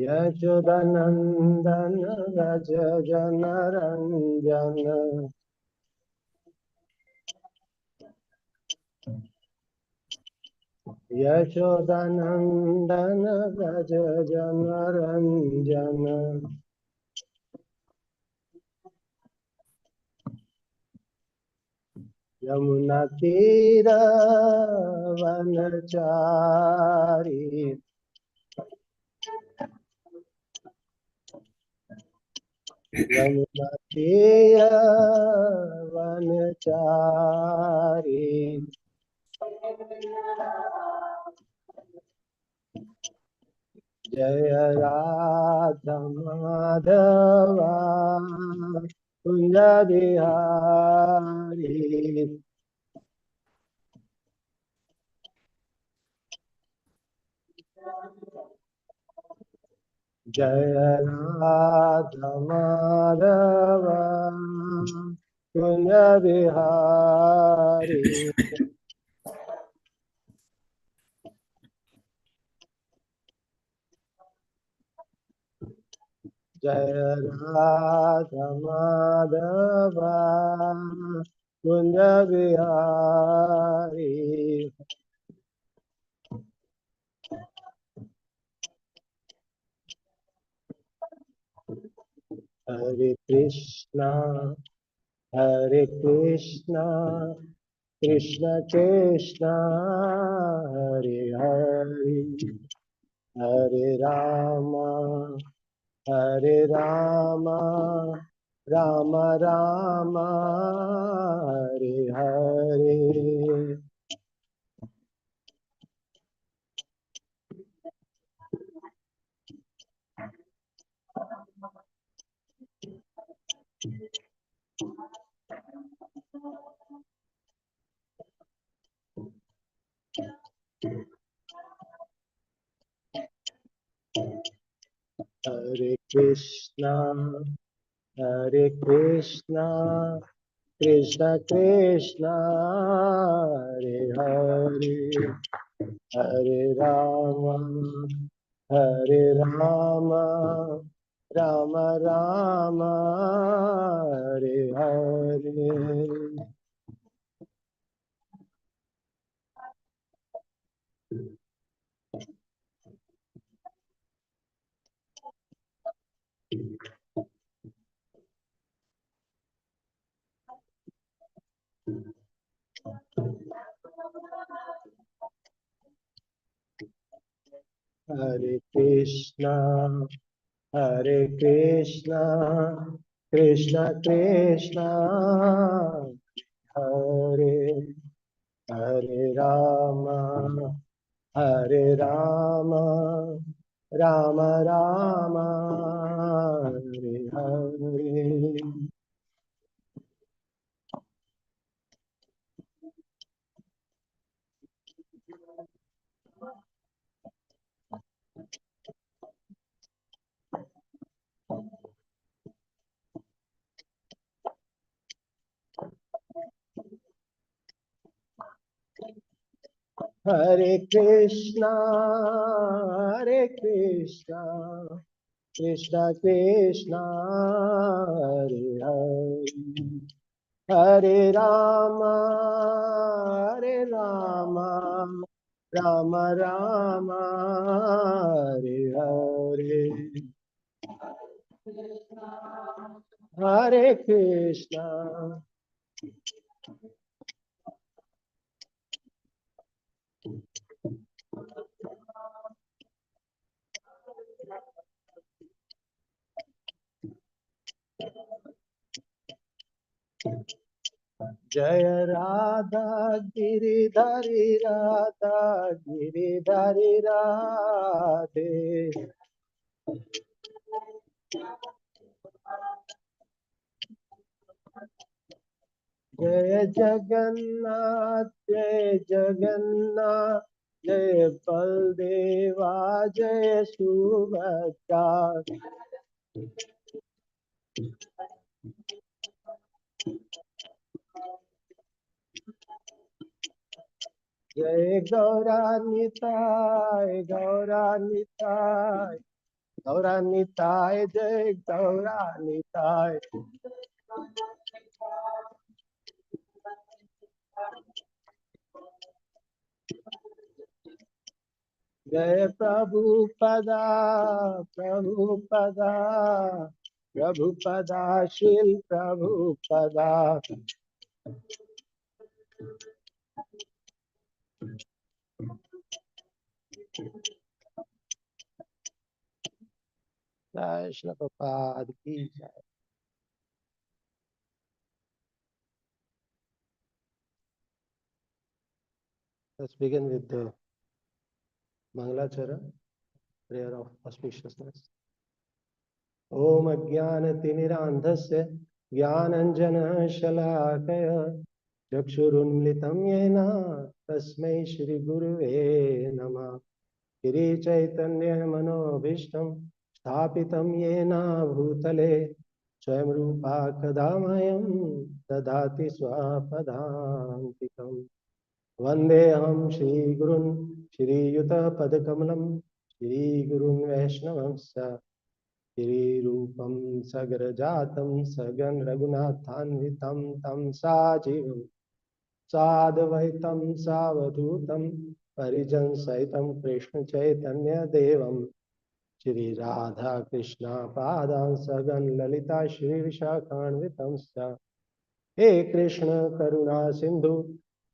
यशोदनन्दन व्रज जनरञ्जन यशोदनन्दन व्रज जनरञ्जन यमुना तीर वनचारी यमुना तीर वनचारी जय राधा माधवा कुंज बिहारी जय राधा माधवा कुंज बिहारी जय राधा माधवा कुंज बिहारी हरे कृष्णा कृष्ण कृष्ण हरे हरे हरे राम राम राम हरे हरे हरे कृष्णा कृष्ण कृष्ण हरे हरे हरे राम राम राम हरे हरे हरे कृष्णा कृष्ण कृष्ण हरे हरे राम राम राम हरे हरे हरे कृष्णा कृष्ण कृष्ण हरे हरे हरे राम राम राम हरे हरे हरे कृष्णा जय राधा गिरिधारी राधे जय जगन्नाथ जय बलदेवा जय सुभद्रा जय Gaura Nitai Gauranitai Jai Gauranitai. Jai Prabhupada, Prabhupada, Prabhupada, Shil Prabhupada. Jai Shri Prabhupada ki jai. Let's begin with the Mangalachara, prayer of auspiciousness. Om Ajnanatinirandhasya Jnananjana Shalakaya Chakshurunmilitam Yena Tasmai Shri Guruve Namah. Shri Chaitanya Manobhishtam Sthapitam Yena Bhutale Swayam Rupa Kadamayam Dadati Swapadantikam. Vandeham Shri Gurun Shri Yuta Padakamalam Shri Gurun Vaishnavamsa Shri Rupam Sagrajatam Sagan Raghunathanvitam Tam Sajivam Sadvaitam Savadutam Parijan Saitam Krishna Chaitanya Devam Shri Radha Krishna Padam Sagan Lalita Shri Vishakhanvitam Sa He Krishna Karuna Sindhu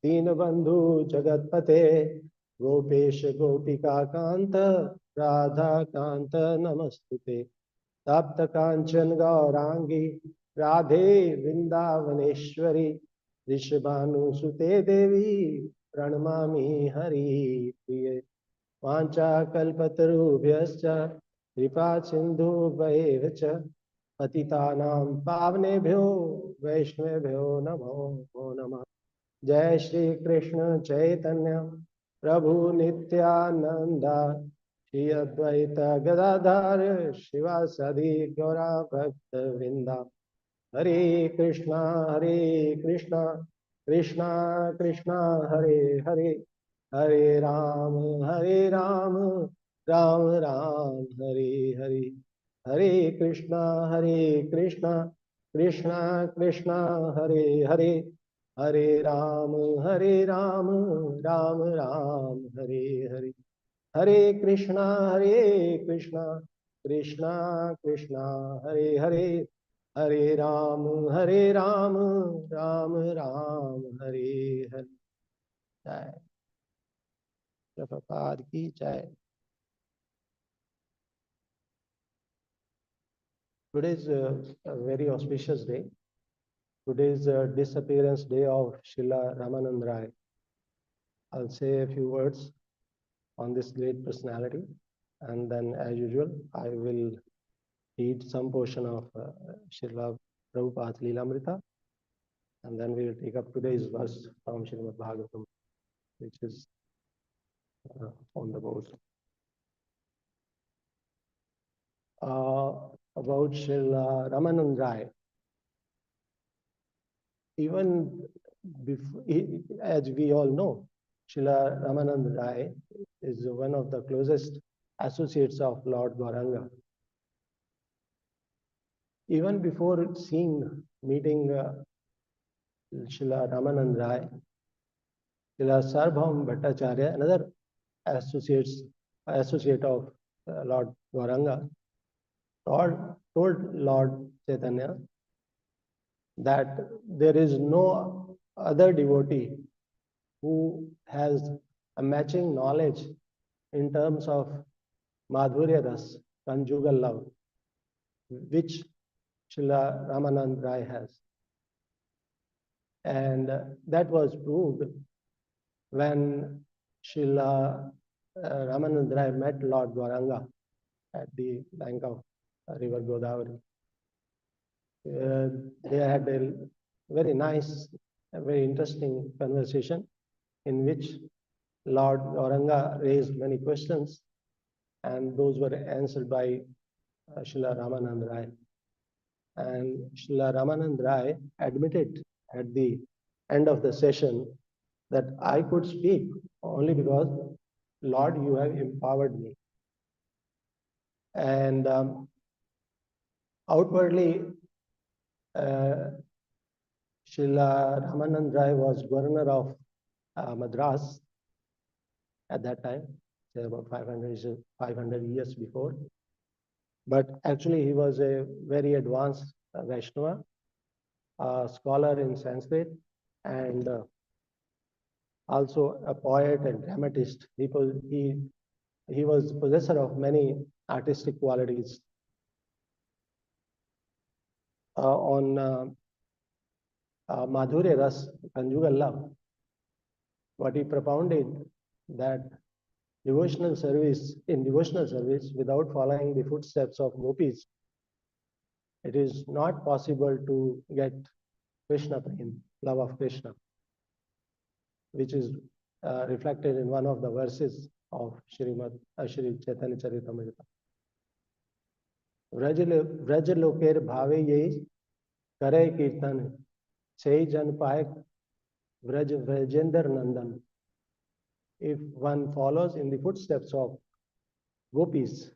Dinabandhu Jagatpate Gopesh Gopika Kanta Radha Kanta Namastute तप्त कांचन गौरांगी राधे वृंदावनेश्वरी ऋषभानुसुते देवी प्रणमामि हरि प्रिय वाञ्छाकल्पतरुभ्यश्च कृपा सिन्धुभ्येव च पतितानां पावनेभ्यो वैष्णवेभ्यो नमो नमः। जय श्री कृष्ण चैतन्य प्रभु नित्यानंद श्री अद्वैत गदाधर शिवासादि गौरा भक्त वृंदा हरे कृष्णा कृष्णा कृष्णा हरे हरे हरे राम राम राम हरे हरे हरे कृष्णा कृष्णा कृष्णा हरे हरे हरे राम राम राम हरे हरे हरे कृष्णा कृष्णा कृष्णा हरे हरे हरे राम राम राम हरे हरे। जय प्रभुपाद की जय। Today is a very auspicious day. Today is the disappearance day of Srila Ramanand Rai. I'll say a few words on this great personality, and then, as usual, I will read some portion of Srila Prabhupada's Leelamrita, and then we will take up today's verse from Srimad Bhagavatam, which is on the board. About Srila Ramanand Rai. Even before, as we all know, Srila Ramanand Rai is one of the closest associates of Lord Gauranga. Even before meeting Srila Ramanand Rai, Srila Sarvabhaum Bhattacharya, another associate of Lord Gauranga, told Lord Chaitanya that there is no other devotee who has a matching knowledge in terms of Madhurya Ras, conjugal love, which Srila Ramanand Rai has. And that was proved when Srila Ramanand Rai met Lord Gauranga at the bank of river Godavari. They had a very nice, very interesting conversation in which Lord Gauranga raised many questions, and those were answered by Srila Ramanand Rai. And Srila Ramanand Rai admitted at the end of the session that I could speak only because, Lord, you have empowered me. And outwardly, Srila Ramanand Rai was governor of Madras at that time, say about 500 years before. But actually, he was a very advanced Vaishnava, a scholar in Sanskrit, and also a poet and dramatist. He was possessor of many artistic qualities. On Madhurya Ras, conjugal love, what he propounded that devotional service, without following the footsteps of gopis, it is not possible to get Krishna prem, love of Krishna, which is reflected in one of the verses of Shri Chaitanya Charitamrita. Vraj लोकेर भावे ये करे कीर्तन से जन पाए व्रज व्रजेंद्र नंदन. If one follows in the footsteps of gopis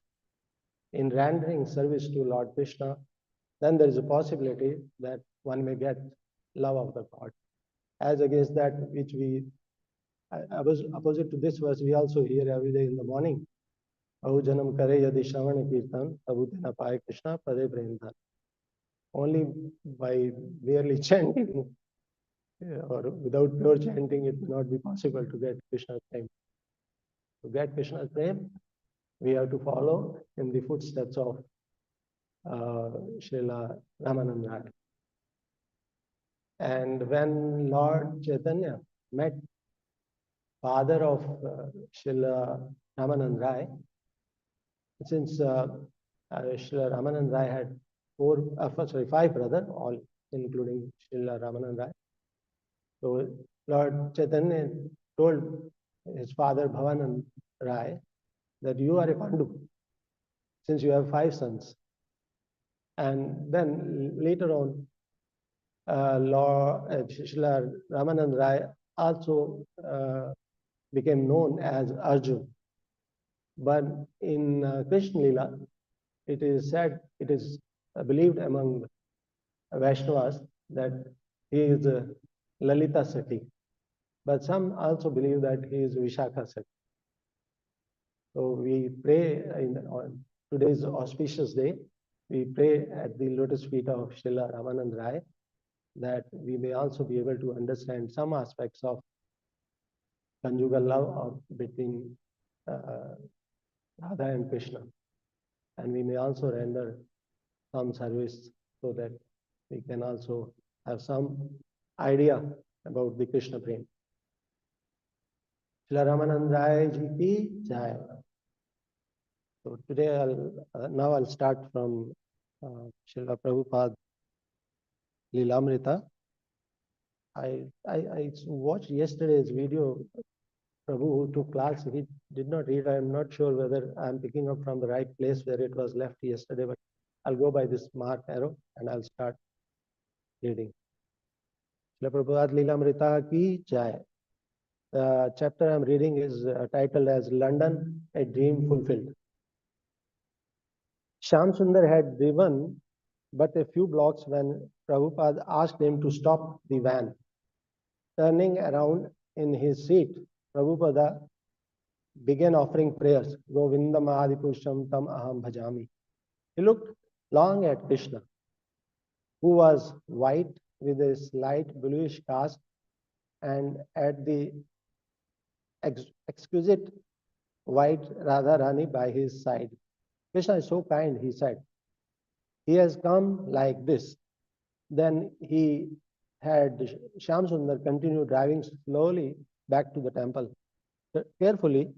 in rendering service to Lord Krishna, then there is a possibility that one may get love of the God. As against that which we, opposite to this verse, we also hear every day in the morning. Ahu janam kare yadi shravan kirtan, tabu tena paye Krishna pade premdhan. Only by merely chanting or without pure chanting, it will not be possible to get Krishna's prem. To get Krishna's prem, we have to follow in the footsteps of Srila Ramanand Rai. And when Lord Chaitanya met father of Srila Ramanand Rai, since Srila Ramanand Rai had five brothers, all including Srila Ramanand Rai. So Lord Chaitanya told his father Bhavanand Rai that you are a Pandu, since you have five sons. And then later on, Lord Srila Ramanand Rai also became known as Arjun. But in Krishna Lila, it is said, it is believed among Vaishnavas that he is Lalita Sati. But some also believe that he is Vishakha Sati. So we pray on today's auspicious day, we pray at the lotus feet of Srila Ramanand Rai that we may also be able to understand some aspects of conjugal love between Radha and Krishna. And we may also render some service so that we can also have some idea about the Krishna prem. Srila Ramanand Rai ji ki jai. So today now I'll start from Srila Prabhupada Lilamrita. I watched yesterday's video. Prabhu who took class, he did not read. I am not sure whether I'm picking up from the right place where it was left yesterday, but I'll go by this marked arrow and I'll start reading. Srila Prabhupada Lilamrita ki jai. The chapter I'm reading is titled as London, a Dream Fulfilled. Shyam Sundar had driven but a few blocks when Prabhupada asked him to stop the van. Turning around in his seat, Prabhupada began offering prayers. Govindam Adipurusham Tam Aham Bhajami. He looked long at Krishna, who was white with a slight bluish cast, and at the exquisite white Radharani by his side. Krishna is so kind, he said. He has come like this. Then he had Shyam Sundar continue driving slowly back to the temple. Carefully,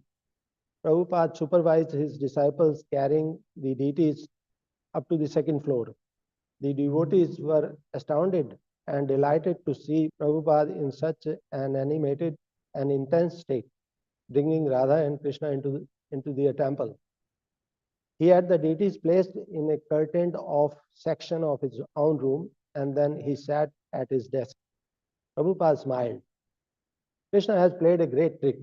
Prabhupada supervised his disciples carrying the deities up to the second floor. The devotees were astounded and delighted to see Prabhupada in such an animated and intense state, bringing Radha and Krishna into the temple. He had the deities placed in a curtained off section of his own room, and then he sat at his desk. Prabhupada smiled. Krishna has played a great trick.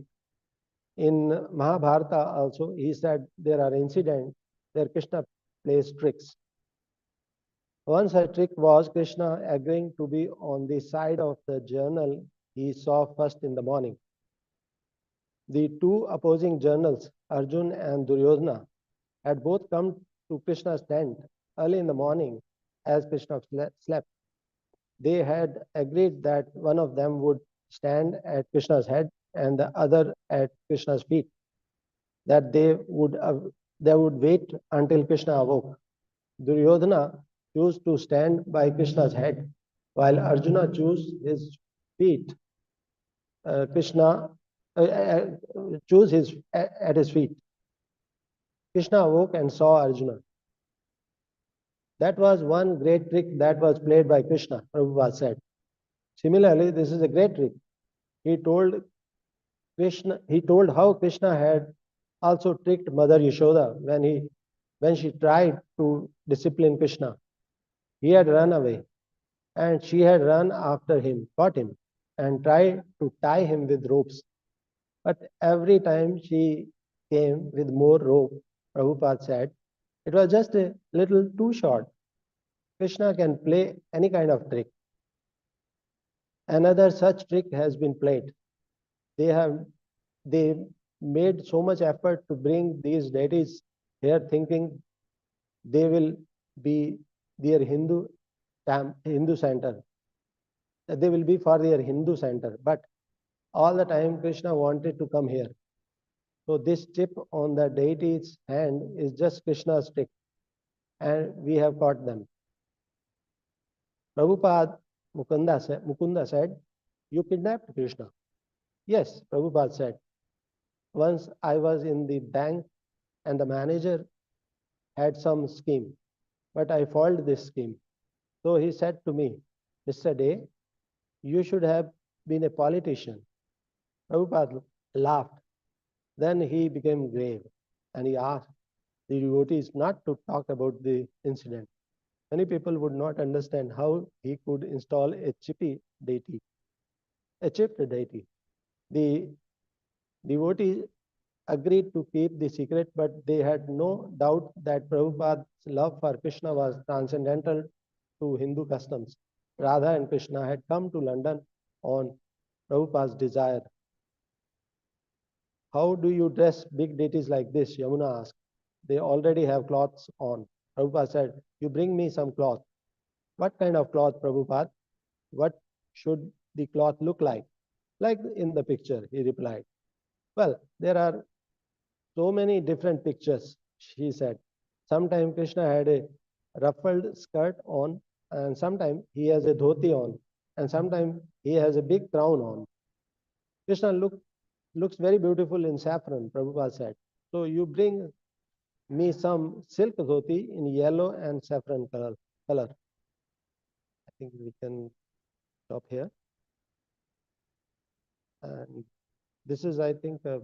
In Mahabharata also, he said there are incidents where Krishna plays tricks. Once a trick was Krishna agreeing to be on the side of the journal he saw first in the morning. The two opposing journals, Arjun and Duryodhana, had both come to Krishna's tent early in the morning as Krishna slept. They had agreed that one of them would stand at Krishna's head and the other at Krishna's feet, that they would wait until Krishna awoke. Duryodhana chose to stand by Krishna's head, while Arjuna chose his feet. Krishna chose his at his feet. Krishna awoke and saw Arjuna. That was one great trick that was played by Krishna, Prabhupada said. Similarly, this is a great trick. He told he told how Krishna had also tricked Mother Yashoda when she tried to discipline Krishna. He had run away, and she had run after him, caught him, and tried to tie him with ropes. But every time she came with more rope, Prabhupada said, it was just a little too short. Krishna can play any kind of trick. Another such trick has been played. They made so much effort to bring these deities here, thinking they will be their Hindu center. They will be for their Hindu center. But all the time Krishna wanted to come here. So this chip on the deity's hand is just Krishna's trick, and we have caught them. Prabhupada Mukunda said, you kidnapped Krishna. Yes, Prabhupada said. Once I was in the bank and the manager had some scheme, but I foiled this scheme. So he said to me, Mr. Day, you should have been a politician. Prabhupada laughed. Then he became grave and he asked the devotees not to talk about the incident. Many people would not understand how he could install a chipped deity. The devotees agreed to keep the secret, but they had no doubt that Prabhupada's love for Krishna was transcendental to Hindu customs. Radha and Krishna had come to London on Prabhupada's desire. How do you dress big deities like this? Yamuna asked. They already have cloths on. Prabhupada said, you bring me some cloth. What kind of cloth, Prabhupada? What should the cloth look like? Like in the picture, he replied. Well, there are so many different pictures, she said. Sometimes Krishna had a ruffled skirt on, and sometimes he has a dhoti on, and sometimes he has a big crown on. Krishna looks very beautiful in saffron, Prabhupada said. So you bring me some silk dhoti in yellow and saffron color. I think we can stop here. And this is, I think, the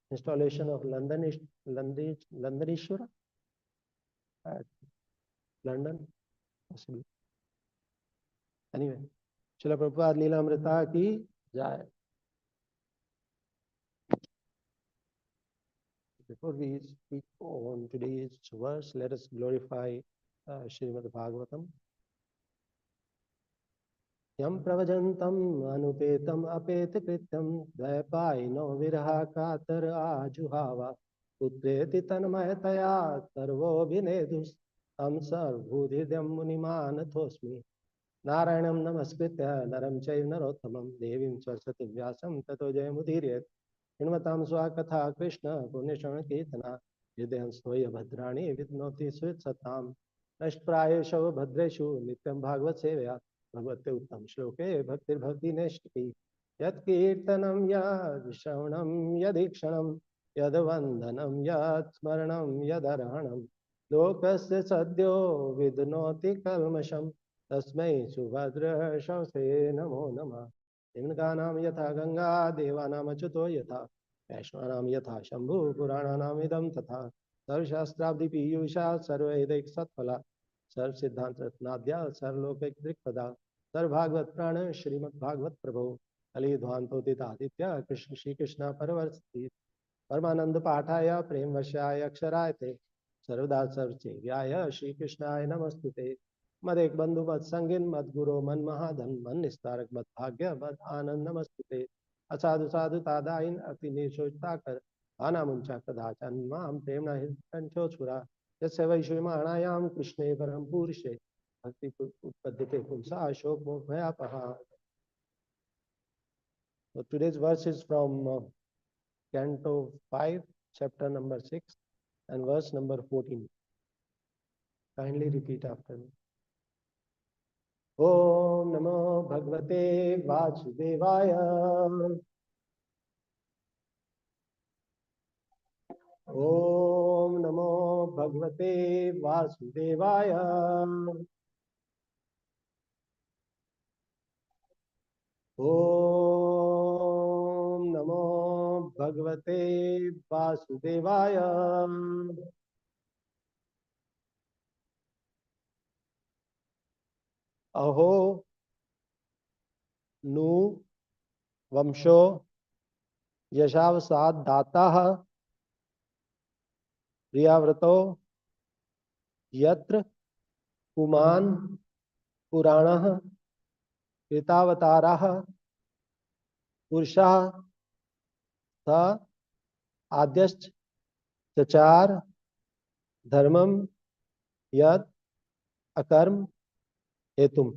installation of Landaneshwara at London, possibly. Anyway, Srila Prabhupada Leela Amrita ki jai. Before we speak on today's verse, let us glorify Srimad Bhagavatam. Yam pravajantam anupetam apetकृत्यam dvaipaino viraha katar ajuhava putreti tanmayataya sarvo vinedus tam sarvudhidyam munimanatosmi Narayanam namaskritya naram chaiv narottamam devim saraswati vyasam tato jayamudiriyat Hinmatam swakatha Krishna punishana kirtana hridayam stoya bhadrani vidnoti switsatam Nashprayeshu bhadreshu nityam bhagavad sevaya भगवते उत्तम श्लोके भक्ति नैष्टिकी यत् कीर्तनं यत् श्रवणं यदीक्षणं यद् वन्दनं यत् स्मरणं यदर्हणं लोकस्य सद्यो विदनोति कल्मषं तस्मै सुभद्रशंसे नमो नमः निम्नकानां यथा गंगा देवानामच्युतो यथा वैष्णवानां यथा शंभु पुराणानाम् इदं तथा सर्वशास्त्राब्धि पीयूषा सर्वैदैक सत्फला सर्व सिद्धांत रत्नाद्या सर्वलोक दृक्पदा सर्व भागवत प्राण श्रीमद भागवत प्रभो कलिध्वांतोदित आदित्य कृष्ण श्री कृष्ण परवर्ती परमानंद पाठाय प्रेम वशाय अक्षराय ते सर्वदा सर्वचेव्याय श्री कृष्णाय नमस्तुते मद एक बंधु मत संगिन मद गुरु मन महाधन मन निस्तारक मद भाग्य मद आनंद नमस्तुते असाधु साधु तादाइन अति निशोचता कर आना मुंचा कदाचन माम प्रेम कंठो छुरा यस्य वैश्वमाणायाम कृष्णे परम पुरुषे भक्ति उत्पद्यते पुंसा शोक मोह भयापहा. So today's verse is from Canto 5, chapter number 6, and verse number 14. Kindly repeat after me. Om Namo Bhagavate Vasudevaya. Om Namo Bhagavate Vasudevaya. Om Namo Bhagavate Vasudevaya. Aho Nu Vamsho Yashavasad Dataha Priyavrto Yatra Puman Purana कृतावताराः पुरुषाः स आद्यश्च चचार धर्मं यद अकर्म हेतुम्.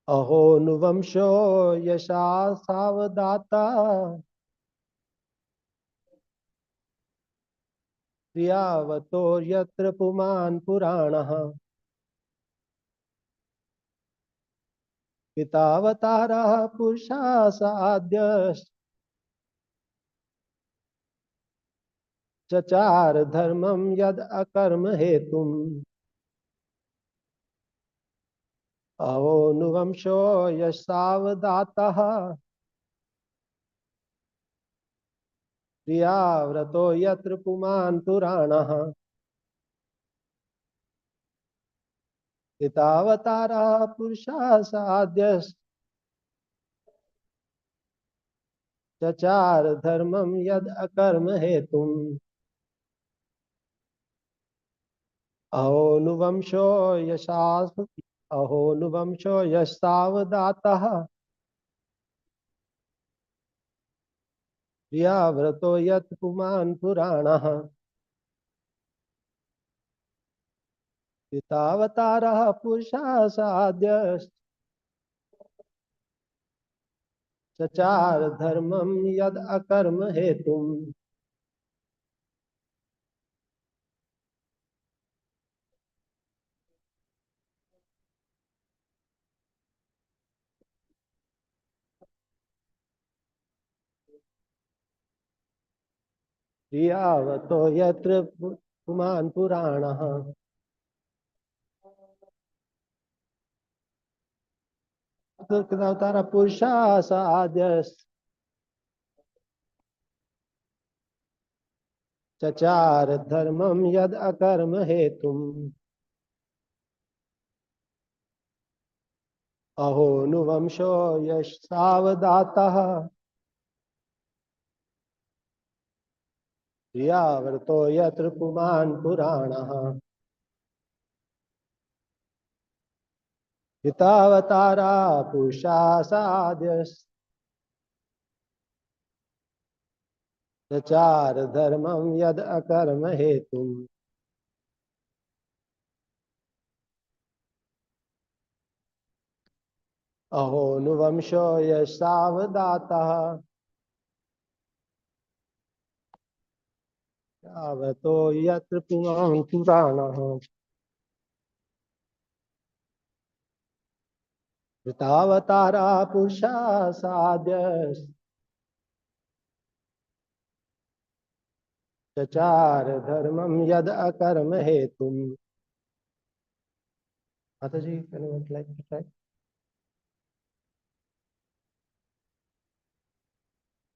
अहो नुवंशो यशा सावदाता प्रियावतो यत्र पुमान् पुराणः पितावतारः पुरुषाः स आद्यश्च चचार धर्मं यद अकर्म हेतुम्. अहो नुवंशो यशावदातः प्रियाव्रतो यत्र पुमान् पुराणः पितावतारः पुरुषाः स आद्यश्च चचार धर्मं यद अकर्म हेतुम्. अहो नुवंशो यशावदातः प्रियाव्रतो यत् पुमान् पुराणः पितावतारः पुरुषाः स आद्यश्च चचार धर्मं यद अकर्म हेतुम्. प्रियावतो यत्र पुमान् पुराणः कृतावतारः पुरुषाः स आद्यश्च चचार धर्मं यद अकर्म हेतुम्. अहो नुवंशो यशावदातः प्रियाव्रतो यत्र पुमान् पुराणः पितावतारा पुरुषाः स आद्यश्च चचार धर्मं यद अकर्म हेतुम्. अहो नुवंशो यशावदातः यावतो यत्र पुमान् पुराणः कृतावतारा पुरुषाः स आद्यश्च चचार धर्मं यद अकर्म हेतुम्. माता जी, can you like to try?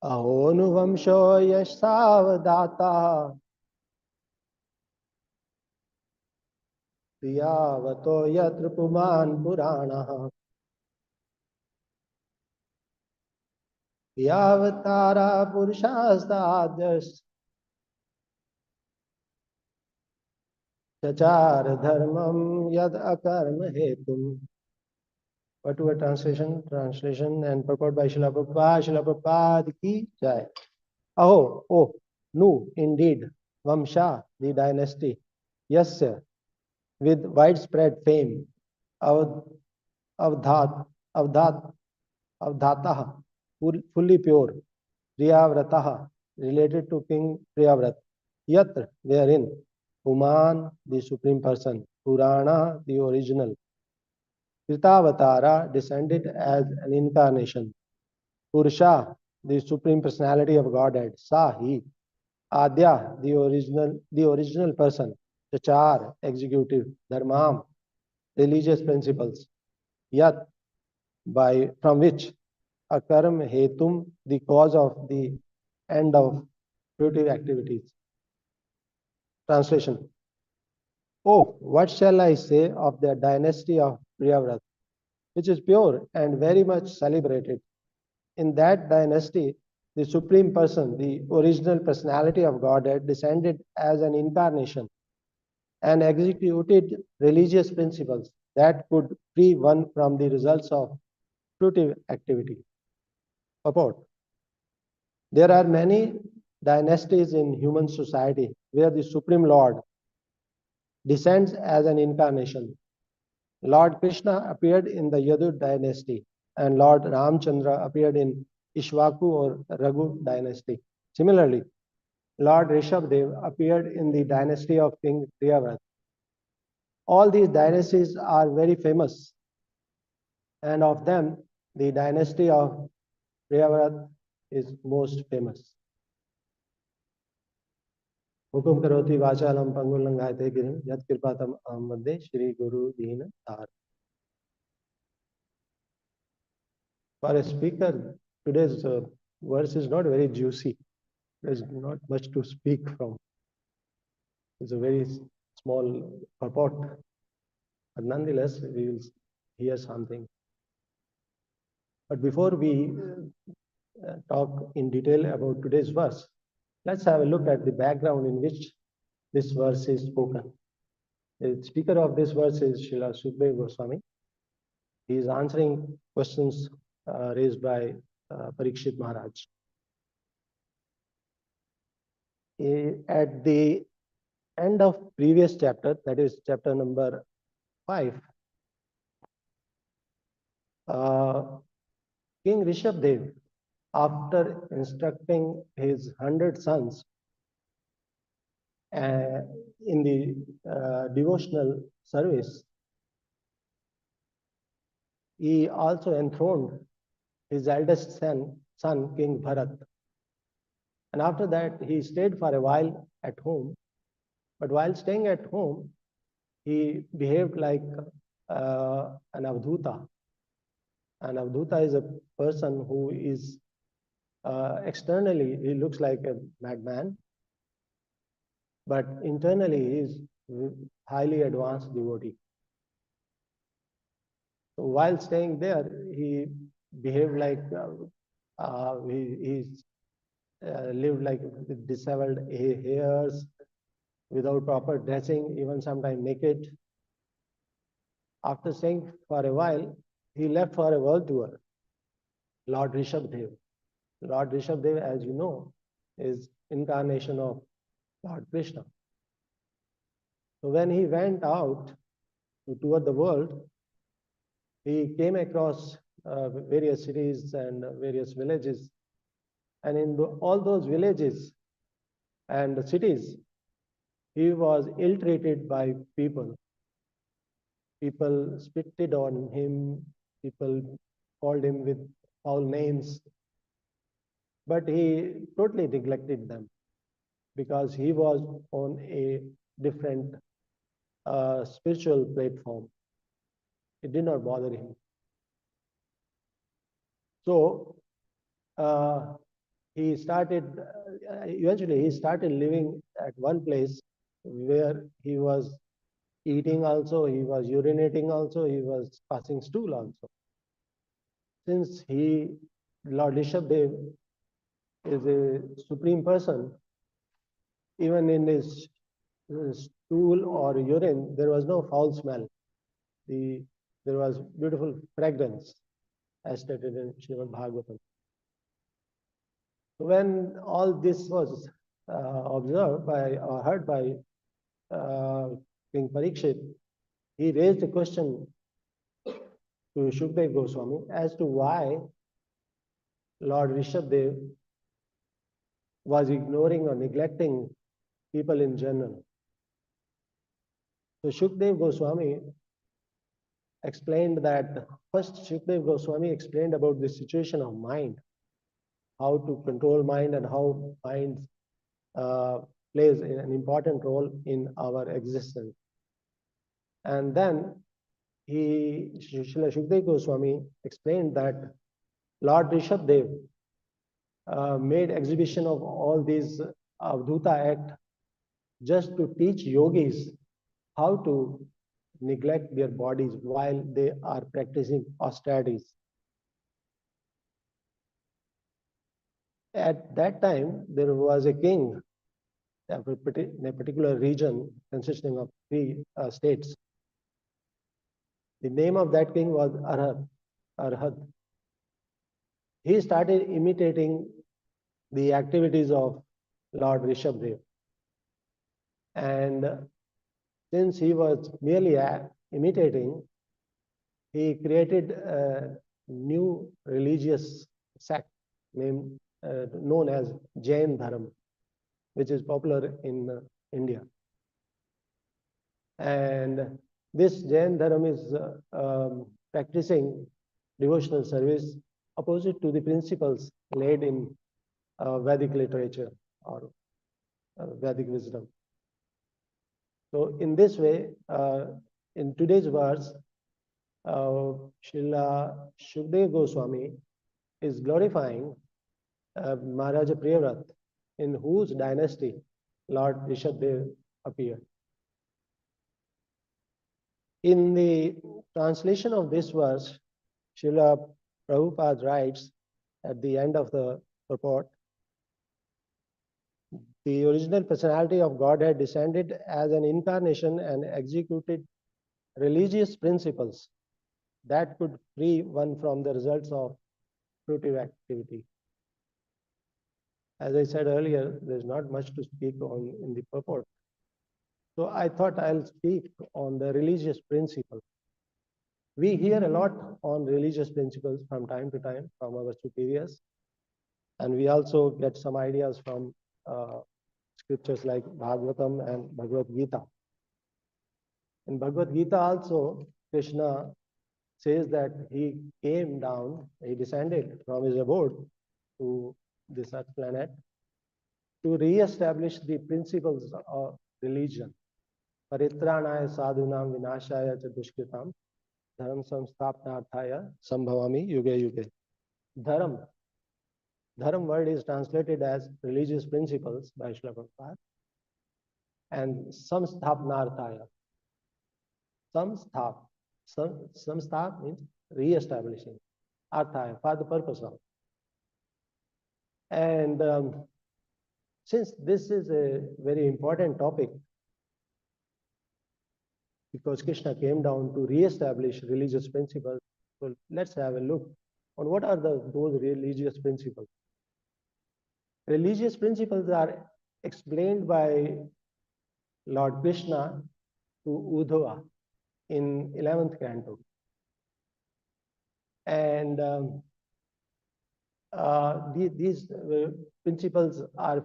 अहो नुवंशो यशावदाता प्रियावतो यत्र पुमान् पुराणः यावतारा पुरुषास्ताद्यश्च चचार धर्मम यद अकर्म हेतुम. What were translation and purport by Srila Prabhupada. Srila Prabhupada ki jai. Aho, oh, no, indeed, Vamsha, the dynasty, yes, sir, with widespread fame, Av, Avdhat, Avdhat, Avdhataha, fully pure, Priyavrataha, related to King Priyavrat, Yatra, wherein, Uman, the Supreme Person, Purana, the original, Kritavatara, descended as an incarnation, Purusha, the Supreme Personality of Godhead, Sahi, Adya, the original person, Chachar, executive, Dharmam, religious principles, Yat, by from which Akaram Hetum, the cause of the end of fruitive activities. Translation. Oh, what shall I say of the dynasty of Priyavrat, which is pure and very much celebrated. In that dynasty, the Supreme Person, the original personality of Godhead, descended as an incarnation and executed religious principles that could free one from the results of fruitive activity. Purport. There are many dynasties in human society where the Supreme Lord descends as an incarnation. Lord Krishna appeared in the Yadu dynasty, and Lord Ramchandra appeared in Ishwaku or Raghu dynasty. Similarly, Lord Rishabdev appeared in the dynasty of King Priyavrat. All these dynasties are very famous, and of them, the dynasty of Priyavrat is most famous. हुकुम करोति वाचालम पंगुलंघाते गिरिम यत् कृपातम अहम वन्दे श्री गुरु दीन तार. For a speaker, today's verse is not very juicy. There's not much to speak from. It's a very small purport, but nonetheless, we will hear something. But before we talk in detail about today's verse, let's have a look at the background in which this verse is spoken. The speaker of this verse is Srila Sukdev Goswami. He is answering questions raised by Parikshit Maharaj. At the end of previous chapter, that is chapter number 5, King Rishabdev, after instructing his 100 sons in the devotional service, he also enthroned his eldest son King Bharat. And after that, he stayed for a while at home. But while staying at home, he behaved like an avdhuta. An avdhuta is a person who is externally, he looks like a madman, but internally he is highly advanced devotee. So while staying there, he behaved like he lived like with disheveled hairs, without proper dressing, even sometimes naked. After staying for a while, he left for a world tour. Lord Rishabdev. Lord Rishabdev, as you know, is incarnation of Lord Krishna. So when he went out to tour the world, he came across various cities and various villages. And in all those villages and cities, he was ill-treated by people. People spitted on him, people called him with foul names, but he totally neglected them because he was on a different spiritual platform. It did not bother him. So eventually he started living at one place where he was eating also, he was urinating also, he was passing stool also. Since he Lord Rishabdev is a supreme person. Even in his stool or urine, there was no foul smell. There was beautiful fragrance, as stated in Srimad Bhagavatam. When all this was observed by or heard by King Parikshit, he raised a question to Shukdev Goswami as to why Lord Rishabdev was ignoring or neglecting people in general. So Shukdev Goswami explained that first Shukdev Goswami explained about the situation of mind, how to control mind and how mind plays an important role in our existence. And then Srila Shukdev Goswami explained that Lord Rishabdev made exhibition of all these Avdhuta act just to teach yogis how to neglect their bodies while they are practicing austerities. At that time, there was a king in a particular region consisting of three states. The name of that king was Arhat. He started imitating the activities of Lord Rishabdev. And since he was merely imitating, he created a new religious sect known as Jain Dharma, which is popular in India. And this Jain Dharma is practicing devotional service opposite to the principles laid in Vedic literature or Vedic wisdom. So in this way, in today's verse, Srila Shukdev Goswami is glorifying Maharaja Priyavrat, in whose dynasty Lord Rishabdev appeared. In the translation of this verse, Srila Prabhupada writes at the end of the purport, the original personality of Godhead descended as an incarnation and executed religious principles that could free one from the results of fruitive activity. As I said earlier, there's not much to speak on in the purport. So I thought I'll speak on the religious principle. We hear a lot on religious principles from time to time from our superiors, and we also get some ideas from scriptures like Bhagavatam and Bhagavad Gita. In Bhagavad Gita also, Krishna says that he came down, he descended from his abode to this earth planet to re-establish the principles of religion. Paritranaya sadhunam vinashaya cha dushkritam dharam samstapnarthaya sambhavami yuge yuge. Dharam word is translated as religious principles by Srila Prabhupada, and samstapnarthaya. Samstap means re-establishing. Arthaya, for the purpose of. And since this is a very important topic, because Krishna came down to re-establish religious principles, so let's have a look on what are those religious principles. Religious principles are explained by Lord Krishna to Uddhava in 11th canto. And these principles are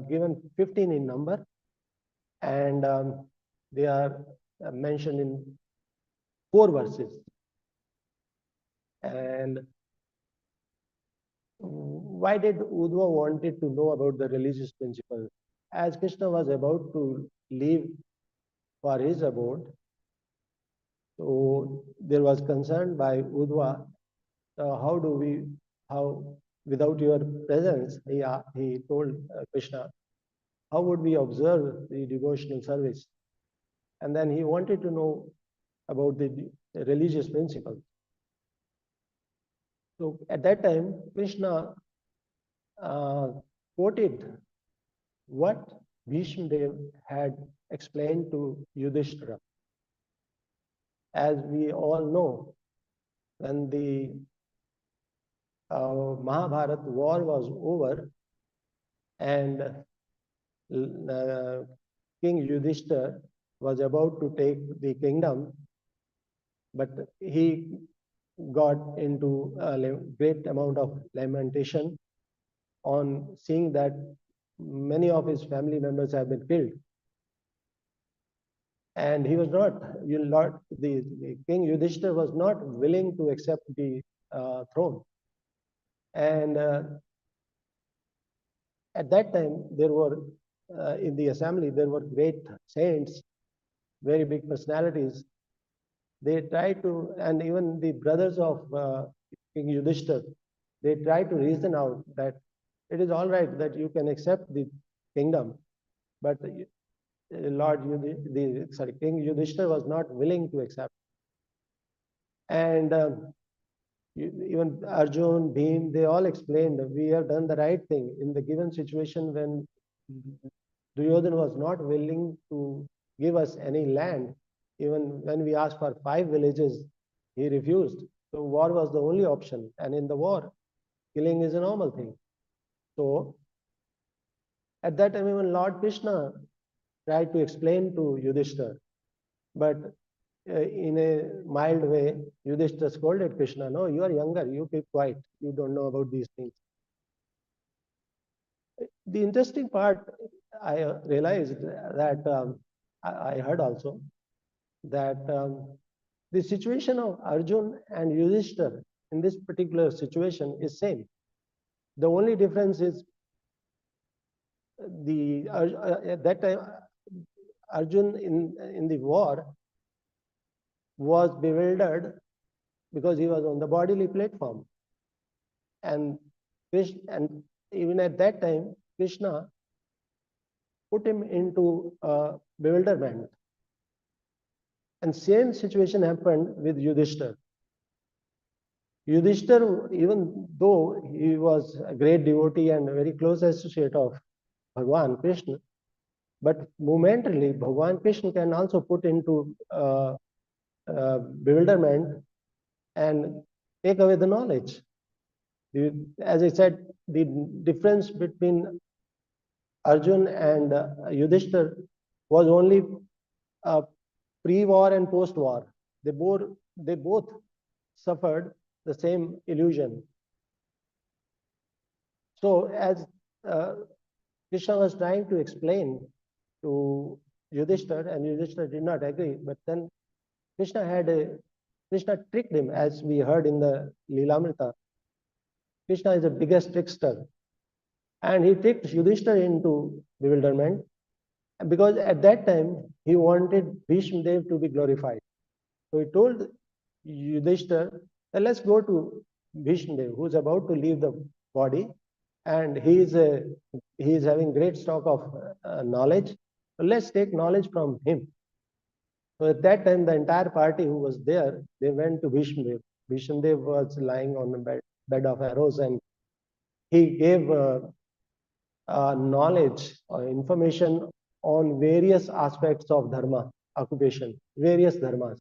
given 15 in number, and they are mentioned in 4 verses. And why did Uddhava wanted to know about the religious principles? As Krishna was about to leave for his abode, so there was concern by Uddhava, how without your presence, he told Krishna, how would we observe the devotional service? And then he wanted to know about the religious principles. So at that time, Krishna uh, quoted what Bhishma Dev had explained to Yudhishthira. As we all know, when the Mahabharat war was over and King Yudhishthira was about to take the kingdom, but he got into a great amount of lamentation on seeing that many of his family members have been killed. And he was not, the King Yudhishthira was not willing to accept the throne. And at that time, there were, in the assembly, there were great saints, very big personalities. They tried to, and even the brothers of King Yudhishthira, they tried to reason out that it is all right that you can accept the kingdom, but King Yudhishthira was not willing to accept. And even Arjun, Bhim, they all explained we have done the right thing in the given situation when Duryodhana was not willing to give us any land. Even when we asked for 5 villages, he refused. So war was the only option. And in the war, killing is a normal thing. So at that time, even Lord Krishna tried to explain to Yudhishthira, but in a mild way, Yudhishthira scolded Krishna, no, you are younger, you keep quiet, you don't know about these things. The interesting part, I realized that I heard also that the situation of Arjun and Yudhishthira in this particular situation is same. The only difference is at that time Arjun in the war was bewildered because he was on the bodily platform, and even at that time Krishna put him into bewilderment. And same situation happened with Yudhishthira. Yudhishthira, even though he was a great devotee and a very close associate of Bhagwan Krishna, but momentarily Bhagwan Krishna can also put into bewilderment and take away the knowledge. As I said, the difference between Arjun and Yudhishthira was only pre-war and post-war. They both suffered the same illusion. So as Krishna was trying to explain to Yudhishthira, and Yudhishthira did not agree, but then Krishna tricked him, as we heard in the Lilamrita. Krishna is the biggest trickster. And he tricked Yudhishthira into bewilderment, because at that time he wanted Bhishma Dev to be glorified. So he told Yudhishthira, let's go to Bhishma Dev, who's about to leave the body, and he is having great stock of knowledge. So let's take knowledge from him. So at that time, the entire party who was there, they went to Bhishma Dev. Bhishma Dev was lying on a bed of arrows, and he gave knowledge or information on various aspects of dharma, occupation, various dharmas.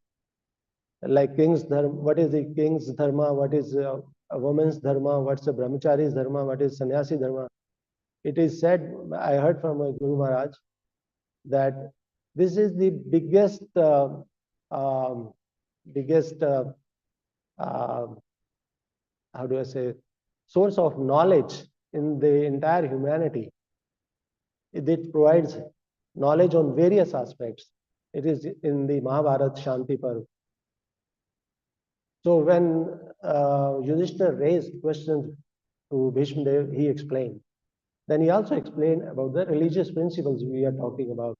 Like king's dharma, what is the king's dharma, what is a woman's dharma, what's a brahmachari's dharma, what is sannyasi dharma. It is said, I heard from my Guru Maharaj, that this is the biggest how do I say, source of knowledge in the entire humanity. It provides knowledge on various aspects. It is in the Mahabharata Shanti Parv. So when Yudhishthira raised questions to Bhishma Dev, he explained. Then he also explained about the religious principles we are talking about.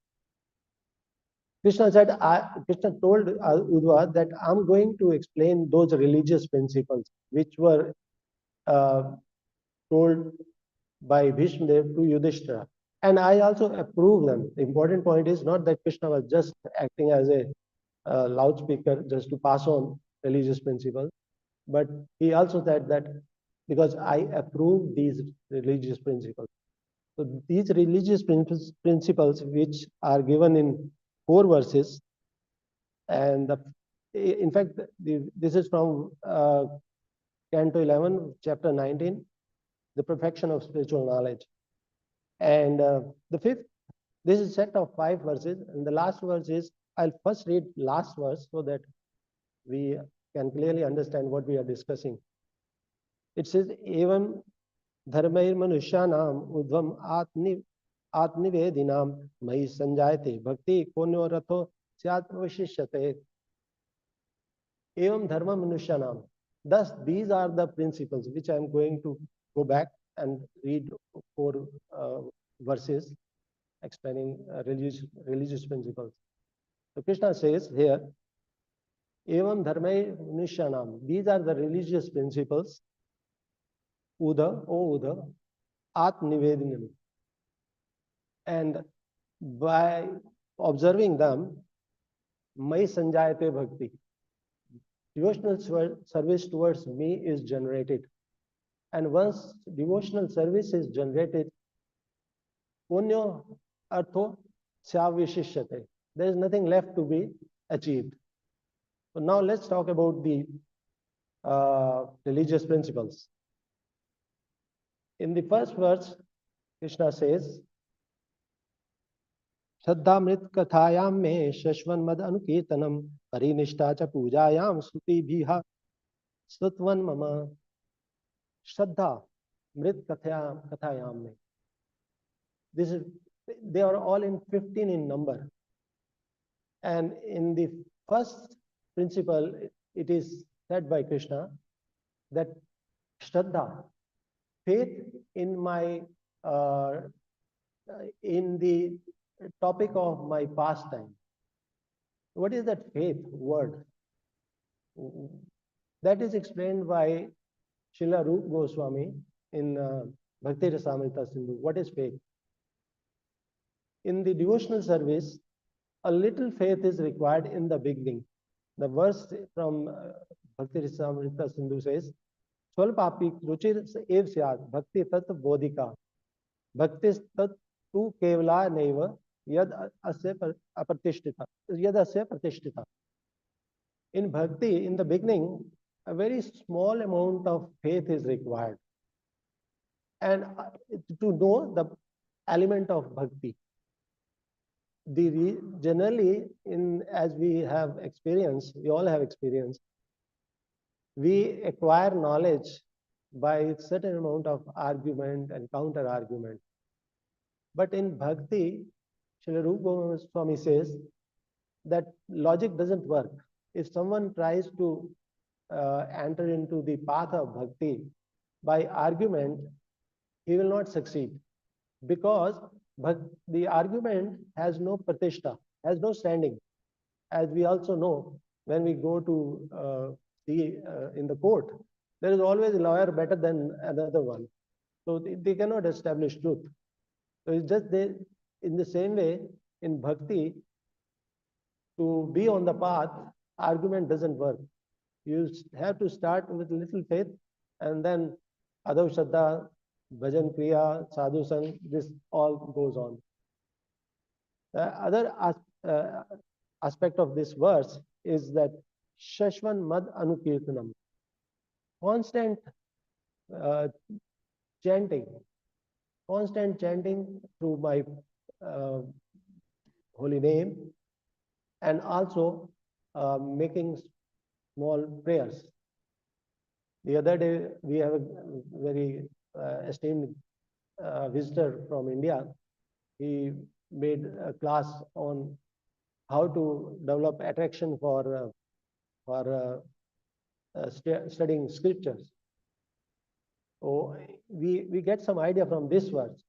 Krishna told Uddhava that I'm going to explain those religious principles which were told by Bhishma Dev to Yudhishthira. And I also approve them. The important point is not that Krishna was just acting as a loudspeaker just to pass on religious principles. But he also said that because I approve these religious principles. So these religious principles, which are given in 4 verses, and in fact, this is from Canto 11, chapter 19, the perfection of spiritual knowledge. And the fifth, this is a set of 5 verses, and the last verse is, I'll first read last verse so that we can clearly understand what we are discussing. It says, Evam धर्मैर्मनुष्याणाम् ऊर्ध्वम् आत्मनिवेदिनां मयि संजायते भक्ति कोन्यो रथो स्यात् वशिष्यते एवं धर्म मनुष्याणाम. Thus, these are the principles which I am going to go back and read 4 verses explaining religious principles. So Krishna says here, evam dharmai manusyanam. These are the religious principles. Uda, O Uda, at nivedinam. And by observing them, mai sanjayate bhakti. Devotional service towards me is generated. And once devotional service is generated, punyo artho syavishishyate. There is nothing left to be achieved. So now let's talk about the religious principles. In the first verse, Krishna says, Shraddhamrit kathayam me shashvan mad anukirtanam parinishta cha pujayam suti bhiha sutvan mama. Shraddha mrit kathayam me. This is, they are all in 15 in number. And in the first principle, it is said by Krishna that Shraddha, faith in my in the topic of my pastime. What is that faith word? That is explained by Srila Rupa Goswami in Bhakti Rasamrita Sindhu. What is faith? In the devotional service, a little faith is required in the beginning. The verse from Bhakti Rasamrita Sindhu says, Swalpapi ruchir ev syad bhakti tat bodhika bhakti tat tu kevala neva yad asya pratishtita. In bhakti, in the beginning, a very small amount of faith is required. And to know the element of bhakti, generally, as we have experienced, we all have experienced, we acquire knowledge by certain amount of argument and counter argument. But in bhakti, Srila Rupa Goswami says that logic doesn't work. If someone tries to enter into the path of bhakti by argument, he will not succeed, because the argument has no pratishtha, has no standing. As we also know, when we go to see in the court, there is always a lawyer better than another one. So they cannot establish truth. So it's just in the same way, in bhakti, to be on the path, argument doesn't work. You have to start with little faith, and then Adav Shraddha, Bhajan Kriya, Sadhu Sang, this all goes on. The other aspect of this verse is that Shashvan Mad Anukirtanam, constant chanting, through my holy name, and also making small prayers. The other day, we have a very esteemed visitor from India. He made a class on how to develop attraction for studying scriptures. So we get some idea from this verse,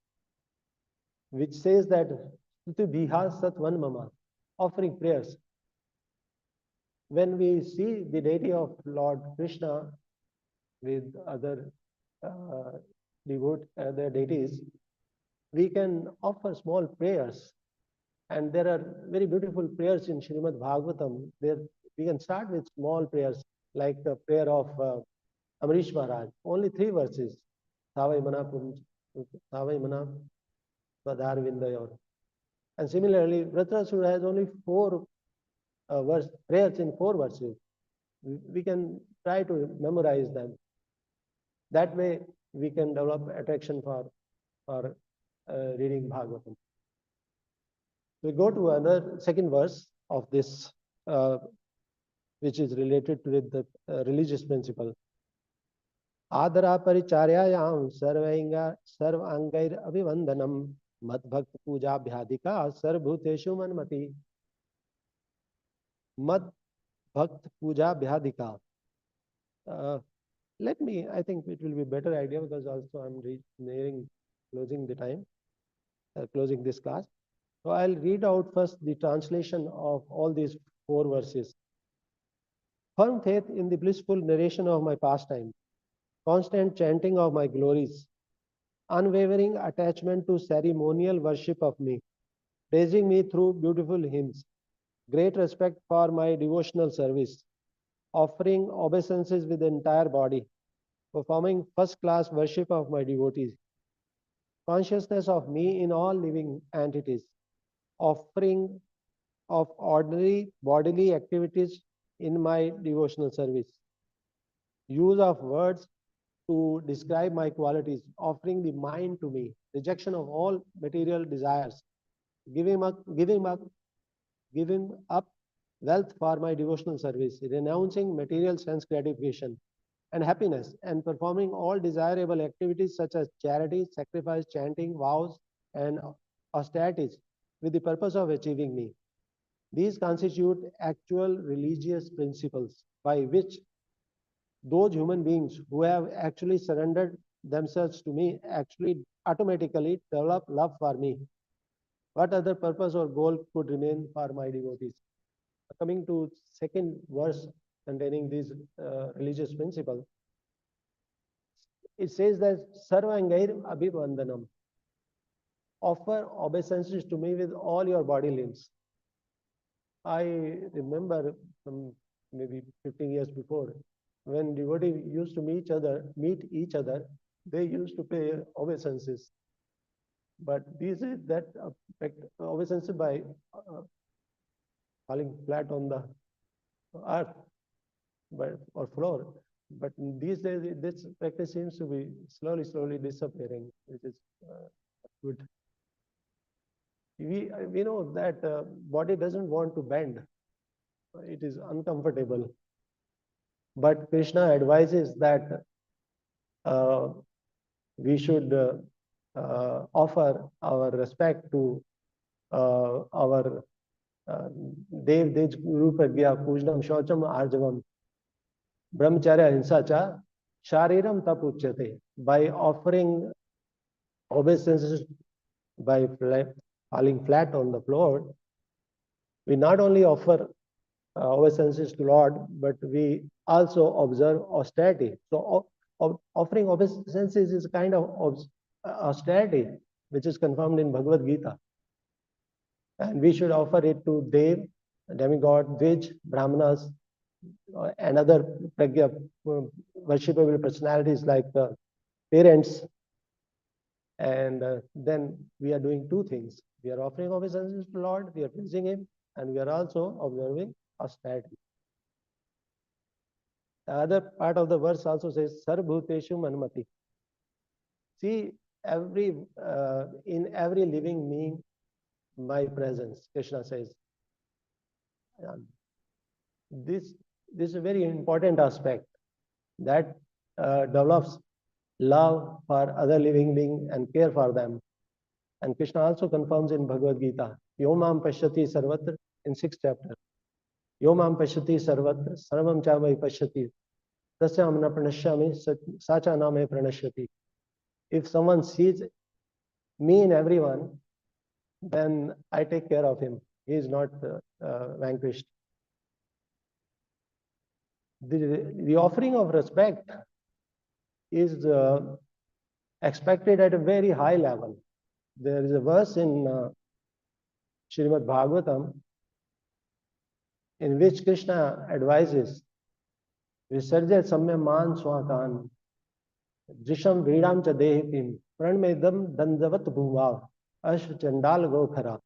which says that Stuti Bhiha Satvan Mama, offering prayers. When we see the deity of Lord Krishna with other other deities, we can offer small prayers. And there are very beautiful prayers in Srimad Bhagavatam. There we can start with small prayers like the prayer of Amrish Maharaj, only 3 verses. Thavai mana Thavai mana Padar Vindayor. And similarly, Vratrasura has only 4 prayers in 4 verses. We can try to memorize them. That way, we can develop attraction for reading Bhagavatam. We go to another second verse of this, which is related with the religious principle. Adara paricharyayam sarvangair abhivandanam mad bhakt puja bhyadika sarvbhuteshu manmati. Mad bhakt puja bhyadika. I think it will be a better idea because also I'm nearing closing the time, closing this class. So I'll read out first the translation of all these 4 verses. Firm faith in the blissful narration of my pastime, constant chanting of my glories, unwavering attachment to ceremonial worship of me, praising me through beautiful hymns, great respect for my devotional service, offering obeisances with the entire body, performing first-class worship of my devotees, consciousness of me in all living entities, offering of ordinary bodily activities in my devotional service, use of words to describe my qualities, offering the mind to me, rejection of all material desires, giving up wealth for my devotional service, renouncing material sense gratification and happiness, and performing all desirable activities such as charity, sacrifice, chanting, vows, and austerities with the purpose of achieving me. These constitute actual religious principles by which those human beings who have actually surrendered themselves to me actually automatically develop love for me. What other purpose or goal could remain for my devotees? Coming to second verse containing these religious principles, it says that Sarvangair Abhivandanam. Offer obeisances to me with all your body limbs. I remember some maybe 15 years before, when devotees used to meet each other, they used to pay obeisances. But these is that obeisances by falling flat on the earth or floor. But these days, this practice seems to be slowly disappearing, which is good. We know that body doesn't want to bend. It is uncomfortable. But Krishna advises that we should offer our respect to our Dev Dej Guru Pragya Pujanam Shaucham Arjavam Brahmacharya Hinsacha Shariram Tapuchyate. By offering obeisances by falling flat on the floor, we not only offer obeisances to Lord, but we also observe austerity. So offering obeisances is a kind of austerity which is confirmed in Bhagavad Gita. And we should offer it to Dev, demigod, Dvij, Brahmanas, and other pragya, worshipable personalities like parents. And then we are doing 2 things. We are offering obeisances to Lord, we are praising Him, and we are also observing austerity. The other part of the verse also says, Sarvbhuteshu Manmati. See, in every living being, my presence, Krishna says. This is a very important aspect that develops love for other living beings and care for them. And Krishna also confirms in Bhagavad Gita, Yomam Pashyati Sarvatra, in 6th chapter. Yomam Pashyati Sarvatra, Sarvam Chavai Pashyati, Tasyam na pranashyami, Sacha name pranashyati. If someone sees me in everyone, then I take care of him. He is not vanquished. The offering of respect is expected at a very high level. There is a verse in Srimad Bhagavatam in which Krishna advises विसर्जय सम्यमान स्वाकान दृशम वीणाम च देहितिम प्रणमेदम दंडवत भूमा अश्व चंडाल गोखरा.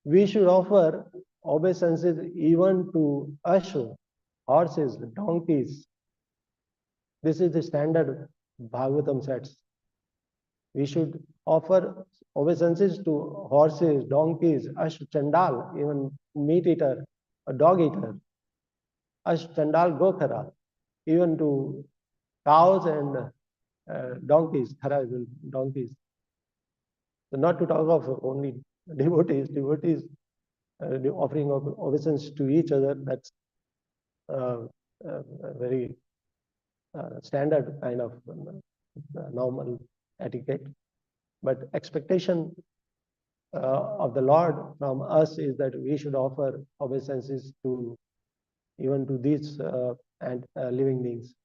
We should offer obeisances even to ashwa, horses, donkeys. This is the standard Bhagavatam sets. We should offer obeisances to horses, donkeys, ashwa, chandal, even meat eater, a dog eater, ashwa, chandal, gokhara, even to cows and donkeys, khara is donkeys. So not to talk of only devotees offering obeisance to each other, that's uh, a very standard kind of normal etiquette. But expectation of the Lord from us is that we should offer obeisances to even to these and living beings.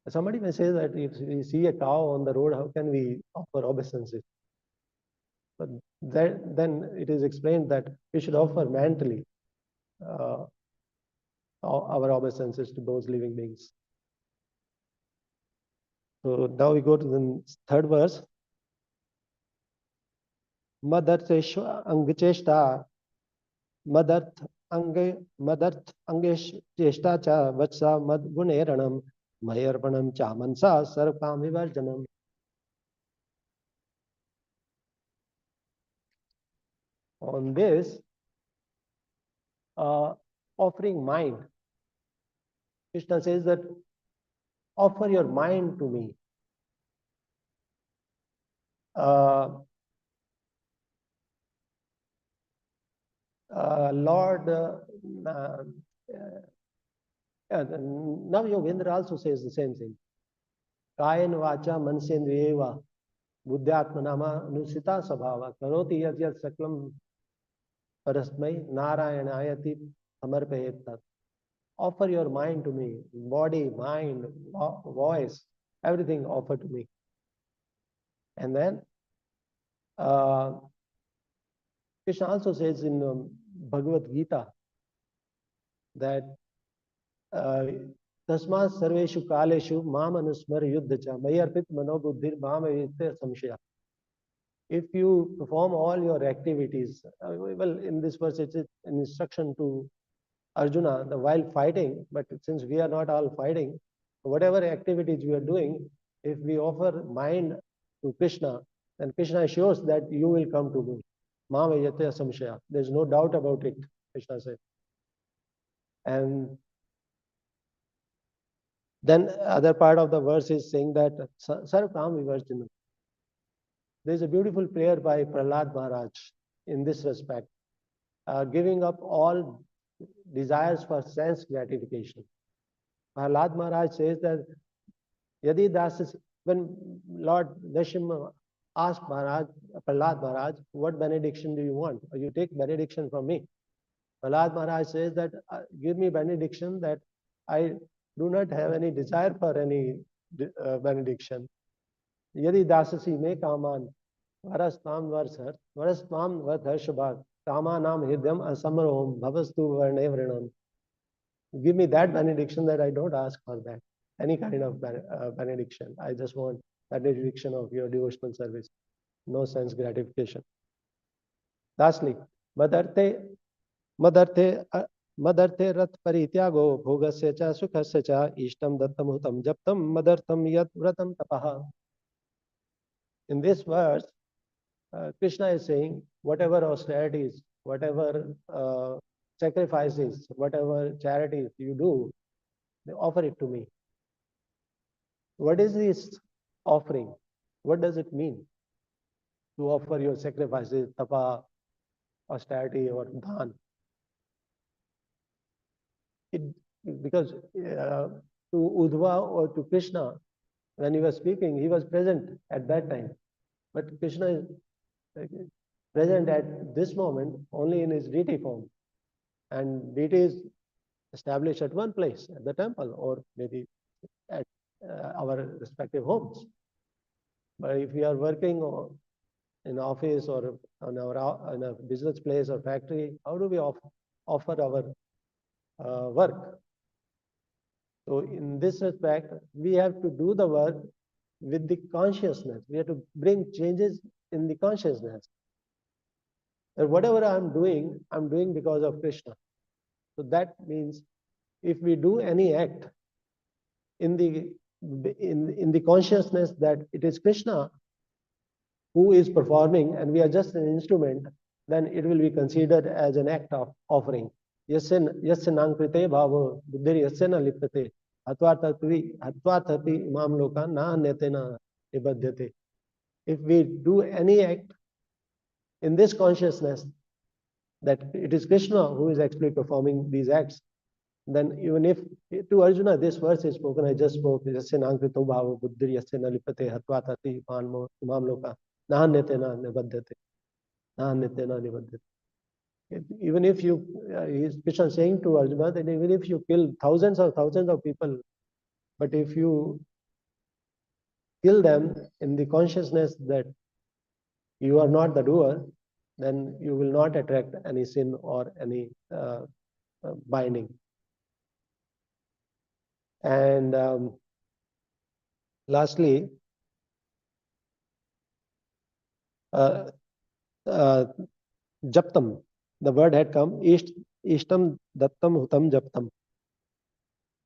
Somebody may say that if we see a cow on the road, how can we offer obeisances? But then it is explained that we should offer mentally uh, our obeisances to those living beings. So now we go to the third verse. मदर्थेश्व अंगचेष्टा मदर्थ Angesh चेष्टा च वत्सा मद्गुणेरणम मयर्पणम च मनसा सर्वकाम विवर्जनम. On this offering mind, Krishna says that offer your mind to me. Lord Navyogendra also says the same thing. Kayan vacha mansendriyeva buddhyatmanama nusita sabhava karoti yat yat saklam parasmai narayanayati samarpayet tat. Offer your mind to me, body, mind, voice, everything offer to me. And then Krishna also says in Bhagavad Gita that Tasma Sarveshu Kaleshu Mamanusmar Yuddhacha Mayarpit Manobuddhir Bhamavite Samshaya. If you perform all your activities, well, in this verse it's an instruction to Arjuna while fighting, but since we are not all fighting, whatever activities we are doing, if we offer mind to Krishna, then Krishna assures that you will come to me. Mamayate samshaya. There's no doubt about it, Krishna said. And then other part of the verse is saying that Sarvkam Vivarjana. There's a beautiful prayer by Prahlad Maharaj in this respect, giving up all desires for sense gratification. Prahlad Maharaj says that Yadi Das, when Lord Nrsimha asked Prahlad Maharaj, what benediction do you want? Or you take benediction from me. Prahlad Maharaj says that give me benediction that I do not have any desire for any benediction. Yadi dasasi me kaman varastam varshabhag kamanam hridayam asamroham bhavastu varne vrinam. Give me that benediction that I don't ask for that, any kind of benediction. I just want benediction of your devotional service, no sense gratification. Lastly, madarte रथ परित्यागो भोगस्य च सुखस्य च इष्टम दत्तमुहूर्तं जप्तं मदर्थं यत् व्रतं तपः. In this verse, Krishna is saying, whatever austerities, whatever sacrifices, whatever charities you do, they offer it to me. What is this offering? What does it mean to offer your sacrifices, tapa, austerity, or dhan? Because to Udva or to Krishna, when he was speaking, he was present at that time. But Krishna is present at this moment only in his deity form. And deity is established at one place, at the temple, or maybe at our respective homes. But if we are working in office or in a business place or factory, how do we offer our work? So in this respect, we have to do the work with the consciousness. We have to bring changes in the consciousness. And whatever I'm doing because of Krishna. So that means if we do any act in the consciousness that it is Krishna who is performing and we are just an instrument, then it will be considered as an act of offering. Yasya nankrite bhava buddhir yasya na liptate hatvatati imam loka na anyate na nibadhyate. If we do any act in this consciousness that it is Krishna who is actually performing these acts, then even if to Arjuna this verse is spoken, I just spoke, Yasya nankrito bhava buddhir yasya na lipate hatvatati imam loka na anyate na nibadhyate. Even if you, Krishna saying to Arjuna that even if you kill thousands of people, but if you kill them in the consciousness that you are not the doer, then you will not attract any sin or any binding. And lastly, japtam, the word had come, ishtam dattam hutam japtam,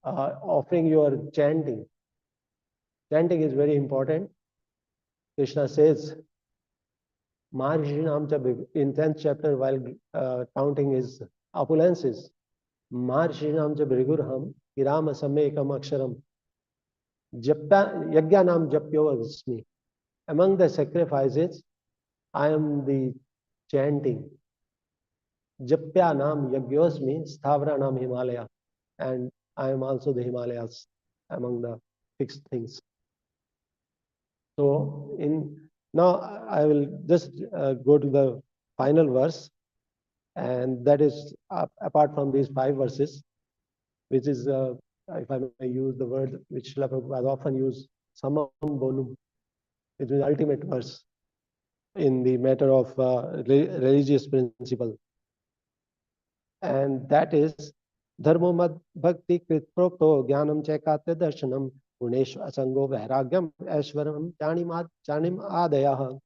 offering your chanting. Chanting is very important. Krishna says, Maharishinam in 10th chapter, while counting his opulences, Maharishinam cha brigurham, Irama samekam aksharam, Yajnanam japyo vasmi. Among the sacrifices, I am the chanting. Japyanam yagyosmi, Stavranam Himalaya. And I am also the Himalayas among the fixed things. So now I will just go to the final verse, and that is apart from these 5 verses, which is, if I may use the word which Srila Prabhupada often use, summum bonum, which is the ultimate verse in the matter of religious principle. And that is, Dharmo mad bhakti krit prokto jnanam chaikatya darshanam gunesh asango vairagyam aishwaram chanim adayah.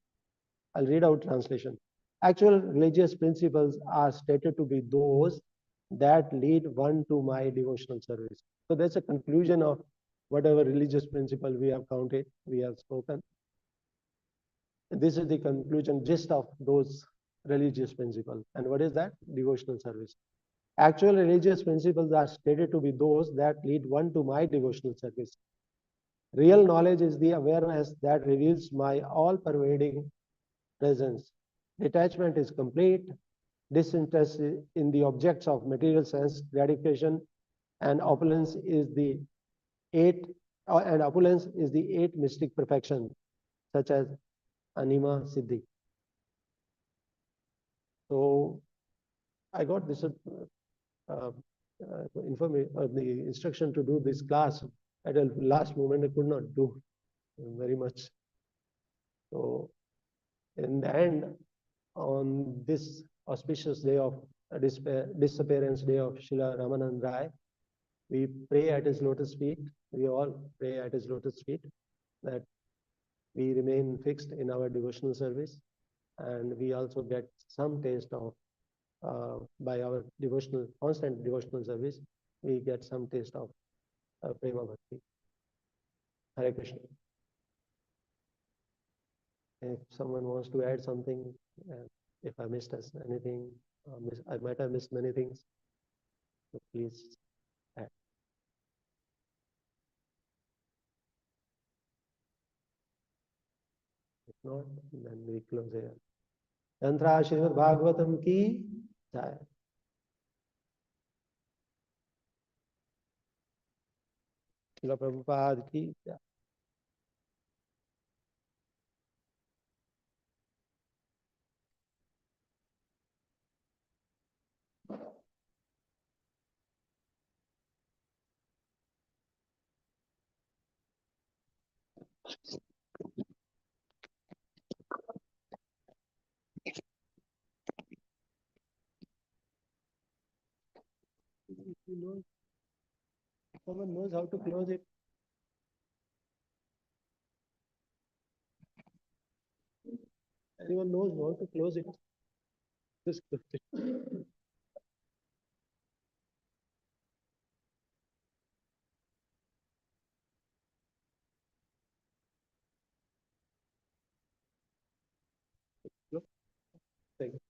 I'll read out translation. Actual religious principles are stated to be those that lead one to my devotional service. So that's a conclusion of whatever religious principle we have counted, we have spoken. This is the conclusion, gist of those religious principles. And what is that? Devotional service. Actual religious principles are stated to be those that lead one to my devotional service. Real knowledge is the awareness that reveals my all-pervading presence. Detachment is complete. Disinterest in the objects of material sense gratification, and opulence is the eight mystic perfection, such as anima siddhi. So I got this the instruction to do this class at the last moment. I could not do very much. So in the end, on this auspicious day of disappearance day of Srila Ramanand Rai, we pray at his lotus feet. We all pray at his lotus feet that we remain fixed in our devotional service, and we also get some taste of, by our constant devotional service, we get some taste of Prema Bhakti. Hare Krishna. If someone wants to add something, if I missed anything, I might have missed many things, so please add. If not, then we close here. Tantra Srimad Bhagavatam ki jai. Srila Prabhupada ki jai. Someone knows how to close it. Anyone knows how to close it? Just close it. Thank